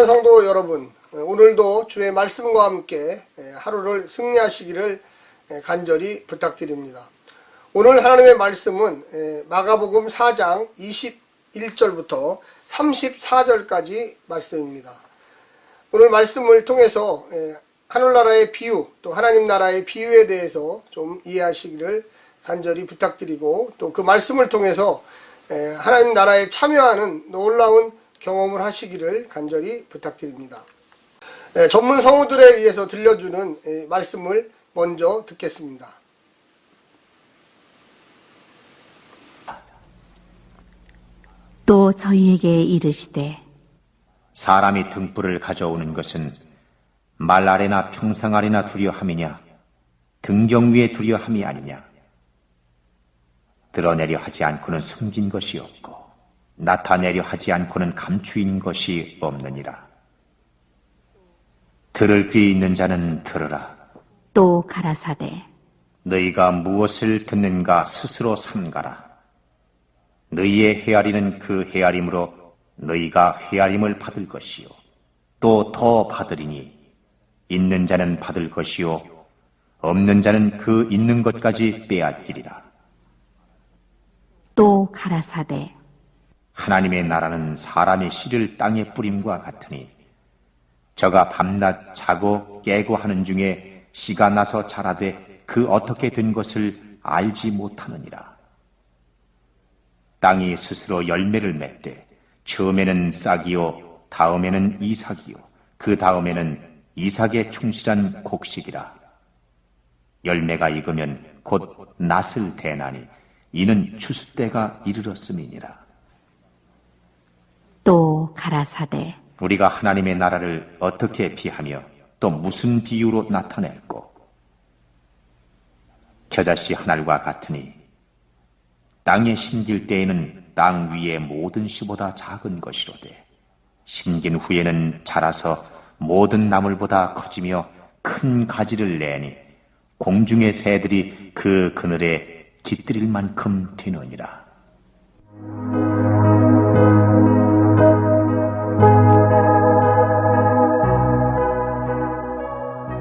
사랑하는 성도 여러분, 오늘도 주의 말씀과 함께 하루를 승리하시기를 간절히 부탁드립니다. 오늘 하나님의 말씀은 마가복음 4장 21절부터 34절까지 말씀입니다. 오늘 말씀을 통해서 하늘나라의 비유, 또 하나님 나라의 비유에 대해서 좀 이해하시기를 간절히 부탁드리고, 또 그 말씀을 통해서 하나님 나라에 참여하는 놀라운 경험을 하시기를 간절히 부탁드립니다. 전문 성우들에 의해서 들려주는 말씀을 먼저 듣겠습니다. 또 저희에게 이르시되 사람이 등불을 가져오는 것은 말 아래나 평상 아래나 두려함이냐 등경 위에 두려함이 아니냐. 드러내려 하지 않고는 숨긴 것이 없고 나타내려 하지 않고는 감추인 것이 없느니라. 들을 귀 있는 자는 들으라. 또 가라사대 너희가 무엇을 듣는가 스스로 삼가라. 너희의 헤아리는 그 헤아림으로 너희가 헤아림을 받을 것이요 또 더 받으리니 있는 자는 받을 것이요 없는 자는 그 있는 것까지 빼앗기리라. 또 가라사대 하나님의 나라는 사람의 씨를 땅에 뿌림과 같으니 저가 밤낮 자고 깨고 하는 중에 씨가 나서 자라되 그 어떻게 된 것을 알지 못하느니라. 땅이 스스로 열매를 맺되 처음에는 싹이요 다음에는 이삭이요 그 다음에는 이삭에 충실한 곡식이라. 열매가 익으면 곧 낫을 대나니 이는 추수 때가 이르렀음이니라. 또 가라사대 우리가 하나님의 나라를 어떻게 비하며 또 무슨 비유로 나타낼꼬? 겨자씨 하나과 같으니 땅에 심길 때에는 땅 위의 모든 씨보다 작은 것이로되 심긴 후에는 자라서 모든 나물보다 커지며 큰 가지를 내니 공중의 새들이 그 그늘에 깃들일 만큼 되느니라.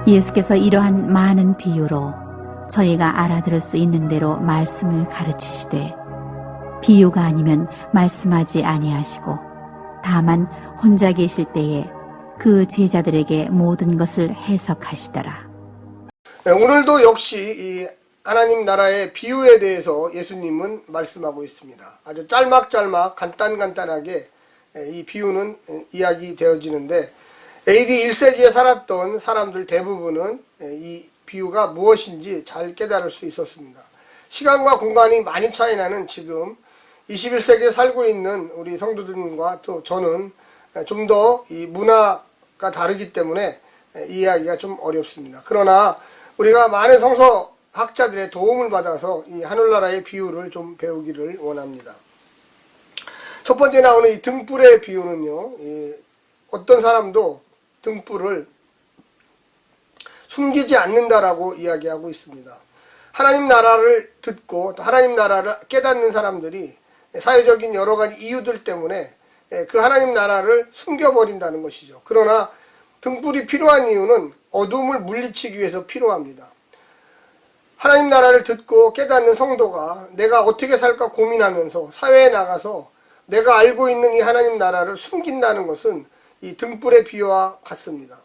예수께서 이러한 많은 비유로 저희가 알아들을 수 있는 대로 말씀을 가르치시되 비유가 아니면 말씀하지 아니하시고 다만 혼자 계실 때에 그 제자들에게 모든 것을 해석하시더라. 오늘도 역시 이 하나님 나라의 비유에 대해서 예수님은 말씀하고 있습니다. 아주 짤막짤막 간단하게 이 비유는 이야기되어지는데 AD 1세기에 살았던 사람들 대부분은 이 비유가 무엇인지 잘 깨달을 수 있었습니다. 시간과 공간이 많이 차이 나는 지금 21세기에 살고 있는 우리 성도들과 또 저는 좀 더 이 문화가 다르기 때문에 이해하기가 좀 어렵습니다. 그러나 우리가 많은 성서학자들의 도움을 받아서 이 하늘나라의 비유를 좀 배우기를 원합니다. 첫 번째 나오는 이 등불의 비유는요, 어떤 사람도 등불을 숨기지 않는다라고 이야기하고 있습니다. 하나님 나라를 듣고 또 하나님 나라를 깨닫는 사람들이 사회적인 여러 가지 이유들 때문에 그 하나님 나라를 숨겨버린다는 것이죠. 그러나 등불이 필요한 이유는 어둠을 물리치기 위해서 필요합니다. 하나님 나라를 듣고 깨닫는 성도가 내가 어떻게 살까 고민하면서 사회에 나가서 내가 알고 있는 이 하나님 나라를 숨긴다는 것은 이 등불의 비유와 같습니다.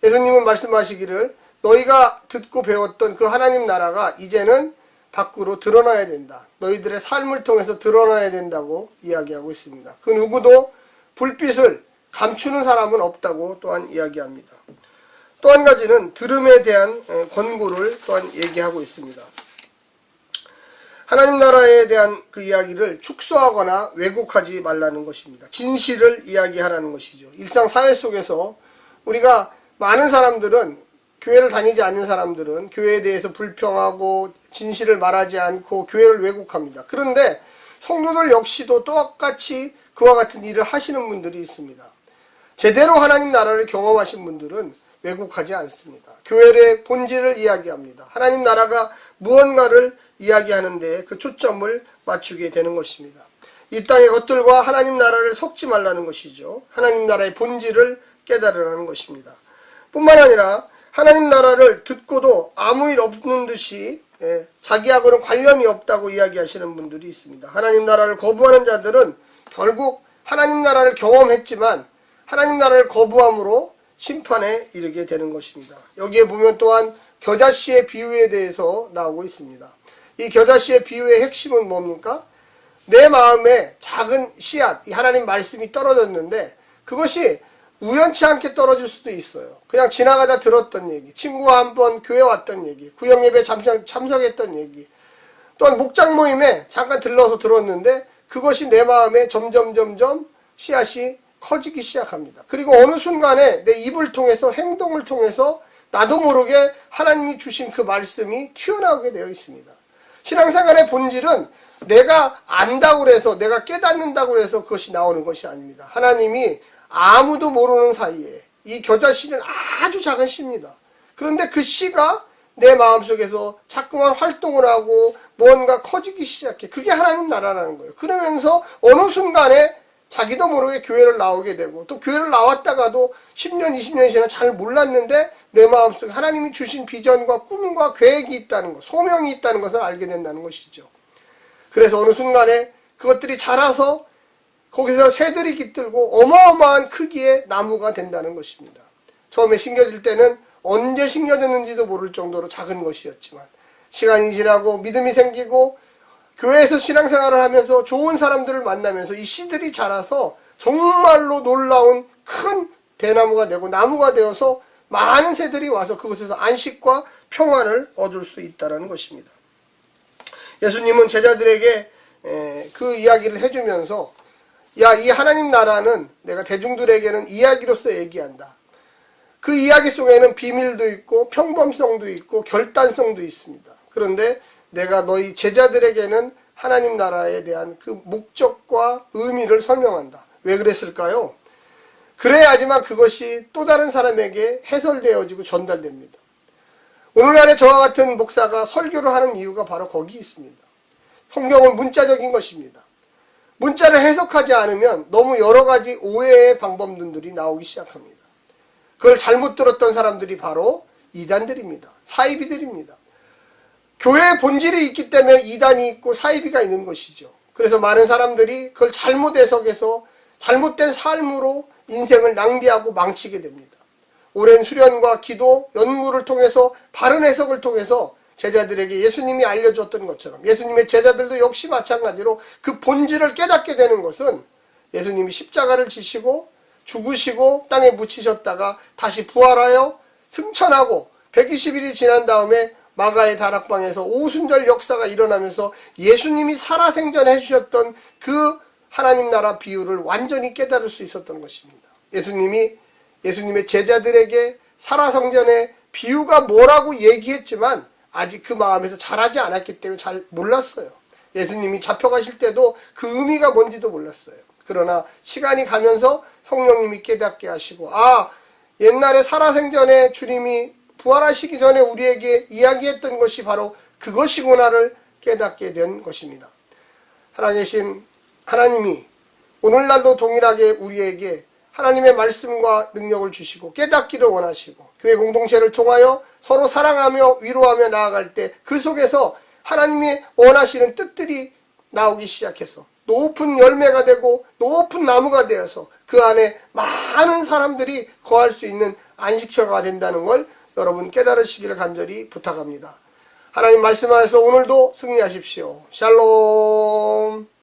예수님은 말씀하시기를 너희가 듣고 배웠던 그 하나님 나라가 이제는 밖으로 드러나야 된다. 너희들의 삶을 통해서 드러나야 된다고 이야기하고 있습니다. 그 누구도 불빛을 감추는 사람은 없다고 또한 이야기합니다. 또 한 가지는 들음에 대한 권고를 또한 얘기하고 있습니다. 하나님 나라에 대한 그 이야기를 축소하거나 왜곡하지 말라는 것입니다. 진실을 이야기하라는 것이죠. 일상사회 속에서 우리가 많은 사람들은, 교회를 다니지 않는 사람들은 교회에 대해서 불평하고 진실을 말하지 않고 교회를 왜곡합니다. 그런데 성도들 역시도 똑같이 그와 같은 일을 하시는 분들이 있습니다. 제대로 하나님 나라를 경험하신 분들은 왜곡하지 않습니다. 교회의 본질을 이야기합니다. 하나님 나라가 무언가를 이야기하는 데 그 초점을 맞추게 되는 것입니다. 이 땅의 것들과 하나님 나라를 섞지 말라는 것이죠. 하나님 나라의 본질을 깨달으라는 것입니다. 뿐만 아니라 하나님 나라를 듣고도 아무 일 없는 듯이 자기하고는 관련이 없다고 이야기하시는 분들이 있습니다. 하나님 나라를 거부하는 자들은 결국 하나님 나라를 경험했지만 하나님 나라를 거부함으로 심판에 이르게 되는 것입니다. 여기에 보면 또한 겨자씨의 비유에 대해서 나오고 있습니다. 이 겨자씨의 비유의 핵심은 뭡니까? 내 마음에 작은 씨앗, 이 하나님 말씀이 떨어졌는데 그것이 우연치 않게 떨어질 수도 있어요. 그냥 지나가다 들었던 얘기, 친구와 한번 교회 왔던 얘기, 구역예배 참석했던 얘기, 또한 목장 모임에 잠깐 들러서 들었는데 그것이 내 마음에 점점 씨앗이 커지기 시작합니다. 그리고 어느 순간에 내 입을 통해서 행동을 통해서 나도 모르게 하나님이 주신 그 말씀이 튀어나오게 되어 있습니다. 신앙생활의 본질은 내가 안다고 해서 내가 깨닫는다고 해서 그것이 나오는 것이 아닙니다. 하나님이 아무도 모르는 사이에 이 겨자씨는 아주 작은 씨입니다. 그런데 그 씨가 내 마음속에서 자꾸만 활동을 하고 뭔가 커지기 시작해. 그게 하나님 나라라는 거예요. 그러면서 어느 순간에 자기도 모르게 교회를 나오게 되고 또 교회를 나왔다가도 10년, 20년이 지나 잘 몰랐는데 내 마음속에 하나님이 주신 비전과 꿈과 계획이 있다는 것, 소명이 있다는 것을 알게 된다는 것이죠. 그래서 어느 순간에 그것들이 자라서 거기서 새들이 깃들고 어마어마한 크기의 나무가 된다는 것입니다. 처음에 심겨질 때는 언제 심겨졌는지도 모를 정도로 작은 것이었지만 시간이 지나고 믿음이 생기고 교회에서 신앙생활을 하면서 좋은 사람들을 만나면서 이 씨들이 자라서 정말로 놀라운 큰 대나무가 되고 나무가 되어서 많은 새들이 와서 그곳에서 안식과 평안을 얻을 수 있다는 것입니다. 예수님은 제자들에게 그 이야기를 해주면서 야, 이 하나님 나라는 내가 대중들에게는 이야기로서 얘기한다. 그 이야기 속에는 비밀도 있고 평범성도 있고 결단성도 있습니다. 그런데 내가 너희 제자들에게는 하나님 나라에 대한 그 목적과 의미를 설명한다. 왜 그랬을까요? 그래야지만 그것이 또 다른 사람에게 해설되어지고 전달됩니다. 오늘날에 저와 같은 목사가 설교를 하는 이유가 바로 거기 있습니다. 성경은 문자적인 것입니다. 문자를 해석하지 않으면 너무 여러 가지 오해의 방법론들이 나오기 시작합니다. 그걸 잘못 들었던 사람들이 바로 이단들입니다. 사이비들입니다. 교회의 본질이 있기 때문에 이단이 있고 사이비가 있는 것이죠. 그래서 많은 사람들이 그걸 잘못 해석해서 잘못된 삶으로 인생을 낭비하고 망치게 됩니다. 오랜 수련과 기도, 연구를 통해서 바른 해석을 통해서 제자들에게 예수님이 알려줬던 것처럼 예수님의 제자들도 역시 마찬가지로 그 본질을 깨닫게 되는 것은 예수님이 십자가를 지시고 죽으시고 땅에 묻히셨다가 다시 부활하여 승천하고 120일이 지난 다음에 마가의 다락방에서 오순절 역사가 일어나면서 예수님이 살아생전해 주셨던 그 하나님 나라 비유를 완전히 깨달을 수 있었던 것입니다. 예수님의 제자들에게 살아생전의 비유가 뭐라고 얘기했지만 아직 그 마음에서 자라지 않았기 때문에 잘 몰랐어요. 예수님이 잡혀가실 때도 그 의미가 뭔지도 몰랐어요. 그러나 시간이 가면서 성령님이 깨닫게 하시고 옛날에 살아생전에 주님이 부활하시기 전에 우리에게 이야기했던 것이 바로 그것이구나를 깨닫게 된 것입니다. 살아계신 하나님이 오늘날도 동일하게 우리에게 하나님의 말씀과 능력을 주시고 깨닫기를 원하시고 교회 공동체를 통하여 서로 사랑하며 위로하며 나아갈 때 그 속에서 하나님이 원하시는 뜻들이 나오기 시작해서 높은 열매가 되고 높은 나무가 되어서 그 안에 많은 사람들이 거할 수 있는 안식처가 된다는 걸 여러분 깨달으시기를 간절히 부탁합니다. 하나님 말씀 안에서 오늘도 승리하십시오. 샬롬.